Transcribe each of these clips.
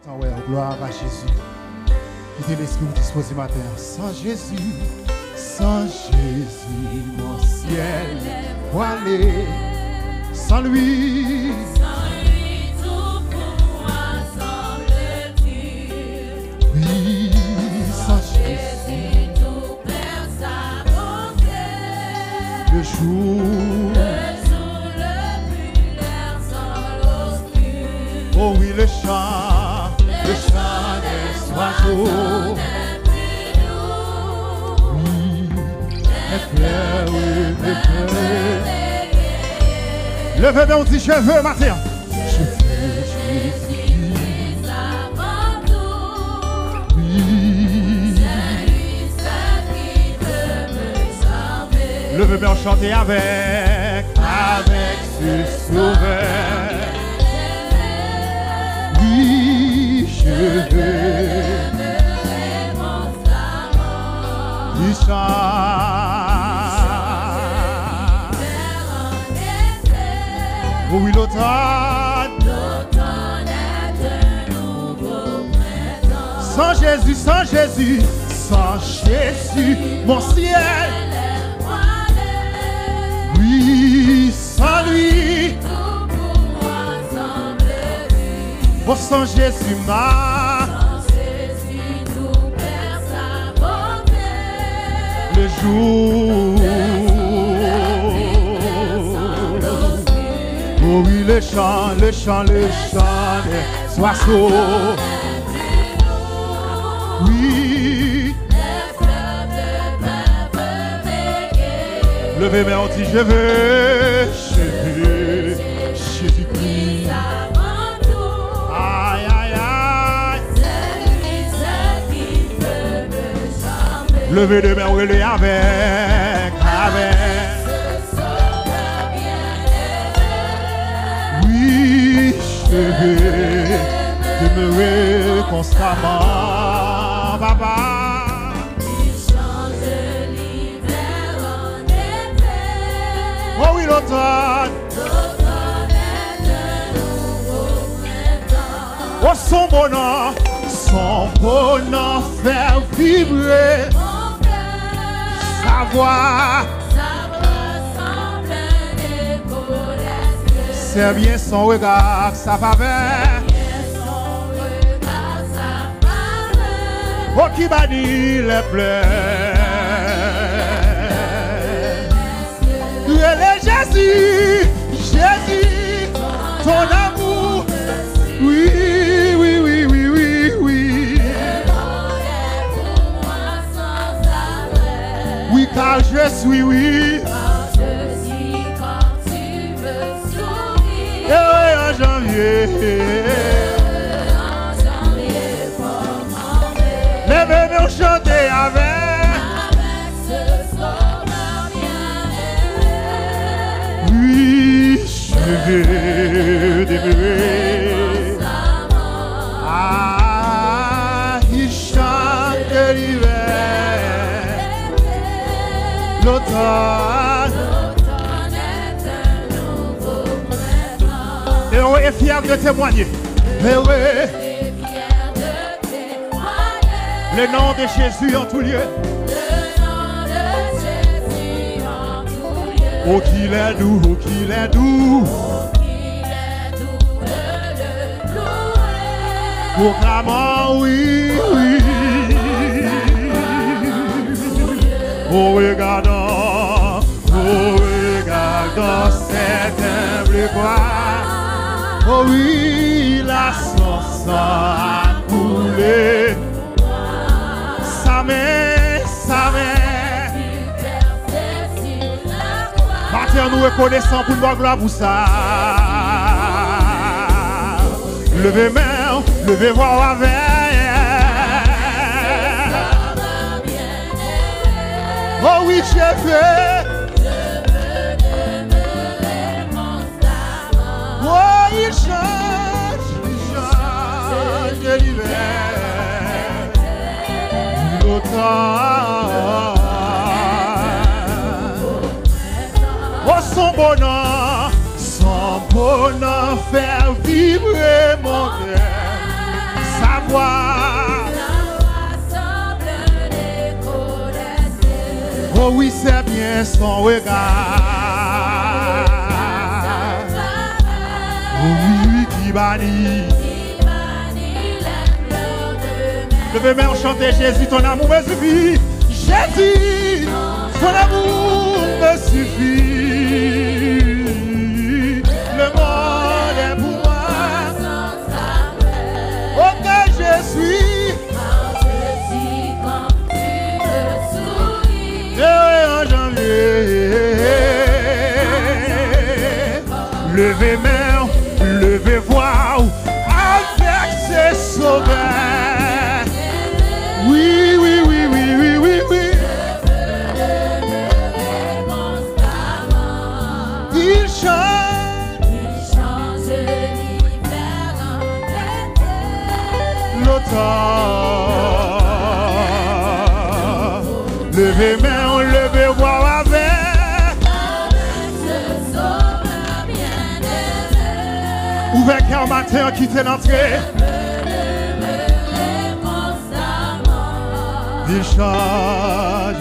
Gloire à Jésus. Quittez l'esprit vous disposez matin. Sans Jésus, mon ciel voilé. Sans lui, tout pour moi semble dur. oui, sans Jésus, tout perd sa bonté. le jour, Le plus clair sans l'obscur. oh oui, le chant des oiseaux. Oui, les fleurs, oui, les fleurs. Levez bien, on dit je veux matin. Je veux Jésus-Christ. Oui. Levez bien, chanter avec ce sauveur. Oui, je veux. Il chante. Oui, l'automne est de nouveau présent. Sans Jésus, mon ciel. Oui, sans lui. Oh, sans Jésus, tout perd sa beauté. le jour. Oh oui, le chant des oiseaux. Oui. Levez main, on dit je veux Jésus-Christ. Aïe, aïe, aïe. Levez les mains, on est avec. Oui, je veux demeurer constamment, papa. Oh oui, l'automne oh, son bonheur faire vibrer sa voix. C'est bien son regard, sa faveur. Oh, qui bannit les pleurs. Jésus, ton amour, oui. Oui, car je suis, oui. Quand tu veux sourire. Et en janvier. Levez-nous chanter avec ce sauveur bien-aimé. oui, je veux demeurer. Ah, il chante l'hiver, l'automne est un nouveau printemps. et on est fiers de témoigner. Mais oui, le nom de Jésus en tout lieu. Oh qu'il est doux, oh qu'il est doux. Proclamant oui. Oh regardons cette humble croix. Oh oui, la son sang a coulé. Sa main. Matin, nous reconnaissons pour nous gloire pour ça. Levez main, levez voix avec. Oh oui, je veux demeurer constamment. oh, il change de l'hiver. L'automne. Oh, son bonheur faire vibrer mon cœur. voix. semble l'écho des cieux. Oh oui, c'est bien son regard. Oh oui, qui bannit. Levez main, chantez Jésus, ton amour me suffit. Jésus, ton amour me suffit. Le monde est pour moi. Oh que je suis. En janvier. Levez main, levez voix avec ses sauveurs. Oui, oui, oui, oui, oui, oui, oui. Il chante l'automne. Levez main, levez voix avec ce sauveur bien-aimé. Ouvert cœur matin, quittez l'entrée. Il change,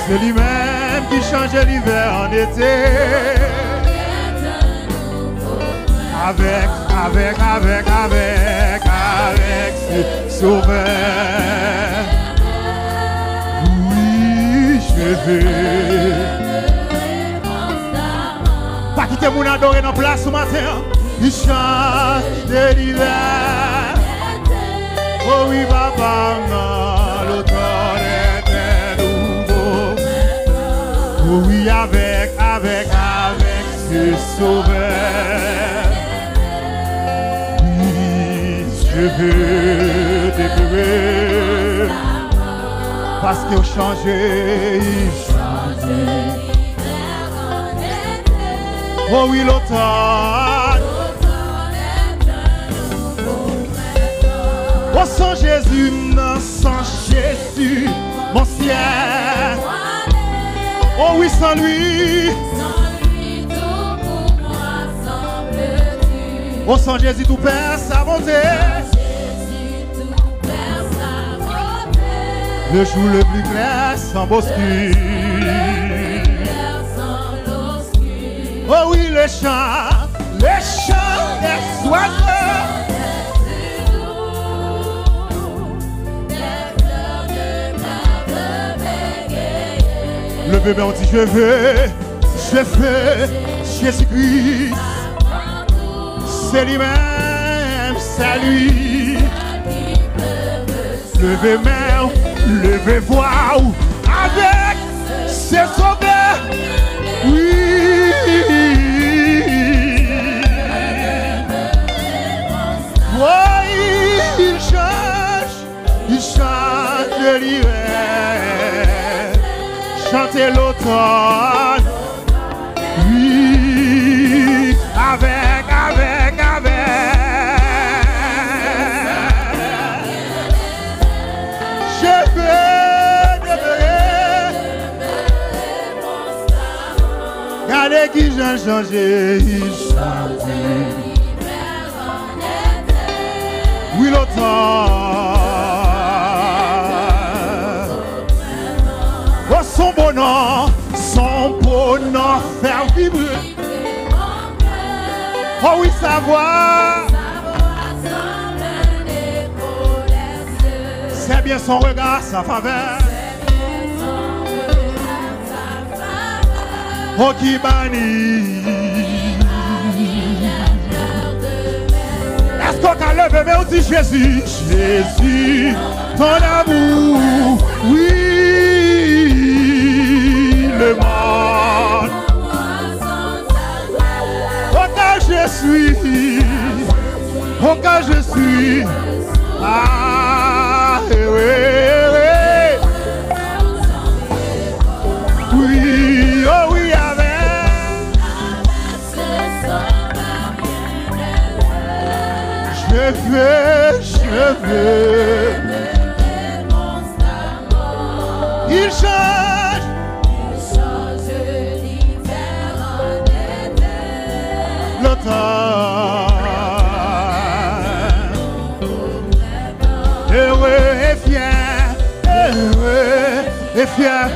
c'est lui-même qui change l'hiver en été. Avec ses sauveurs. Oui, je veux. Pas quitter mon adoré dans place ce matin. Il change de l'hiver. Oh oui, papa, l'automne est nouveau. Oh oui, avec ses sauveurs. Oui, je veux découvrir. Parce qu'il a changé, il change. Oh oui, l'automne. Oh, sans Jésus, non, sans Jésus, mon ciel. Oh oui, sans lui. Tout pour moi semble-tu. Oh, sans Jésus, tout perd sa bonté. Jésus, tout perd sa beauté. Le jour le plus clair s'emboscure. Sans l'obscur. Oh oui, les chants des oiseaux. Le bébé on dit je veux Jésus-Christ. C'est lui-même, c'est lui. Levez main, levez voix avec ses sauveurs. Oui. Oui, il change l'hiver. Chantez l'automne, oui, avec. Je veux demeurer. Regardez qui j'ai changé, il change. Oui, l'automne. Oh, son bon nom faire vibrer. Oh oui, savoir. C'est bien son regard, sa faveur. Oh, qui bannit. Est-ce qu'on t'a levé, mais on dit Jésus, Jésus, ton amour, oui. Le monde. Oh quand je suis, ah oui, oui, oh oui avec. Je veux, il change. L'automne. fier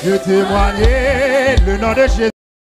de témoigner le nom de Jésus.